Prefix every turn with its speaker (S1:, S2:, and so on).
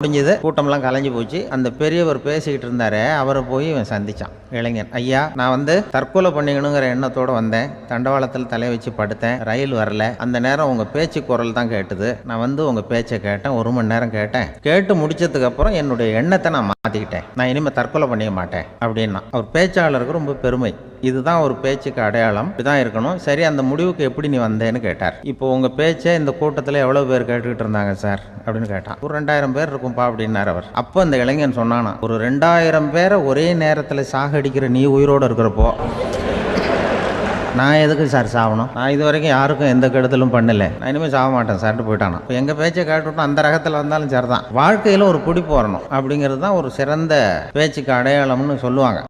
S1: முடிஞ்சது. கூட்டம்லாம் கலைஞ்சு போச்சு. அந்த பெரியவர் பேசிக்கிட்டு இருந்தாரு, அவரை போய் இவன் சந்திச்சான். இளைஞன், ஐயா நான் தற்கொலை பண்ணிக்கணுங்கிற எண்ணத்தோடு வந்தேன். தண்டவாளத்தில் தலையை வச்சு படுத்தேன். ரயில் வரல. அந்த நேரம் உங்கள் பேச்சு குரல் தான் கேட்டுது. நான் உங்கள் பேச்சை கேட்டேன். 1 மணி நேரம் கேட்டேன். கேட்டு முடிச்சதுக்கு அப்புறம் என்னுடைய எண்ணத்தை நான் மாற்றிக்கிட்டேன். நான் இனிமேல் தற்கொலை பண்ணிக்க மாட்டேன் அப்படின்னா. அவர் பேச்சாளருக்கு ரொம்ப பெருமை. இதுதான் ஒரு பேச்சுக்கு அடையாளம், இப்படிதான் இருக்கணும். சரி, அந்த முடிவுக்கு எப்படி நீ வந்தேன்னு கேட்டார். இப்போ உங்கள் பேச்சை இந்த கூட்டத்தில் எவ்வளோ பேர் கேட்டுக்கிட்டு இருந்தாங்க சார் அப்படின்னு கேட்டான். ஒரு 2000 பேர் இருக்கும்பா அப்படின்னார் அவர். அப்போ அந்த இளைஞன் சொன்னானா, ஒரு 2000 பேரை ஒரே நேரத்தில் சாகடிக்கிற நீ உயிரோடு இருக்கிறப்போ நான் எதுக்கு சார் சாகணும்? நான் இது வரைக்கும் யாருக்கும் எந்த கெடுதலும் பண்ணல. நான் இனிமேல் சாக மாட்டேன் சார்ட்டு போயிட்டானா. இப்போ எங்கள் பேச்சை கேட்டுவிட்டோம், அந்த ரகத்தில் வந்தாலும் சரிதான். வாழ்க்கையில் ஒரு பிடிப்பு வரணும் அப்படிங்கிறது தான் ஒரு சிறந்த பேச்சுக்கு அடையாளம்னு சொல்லுவாங்க.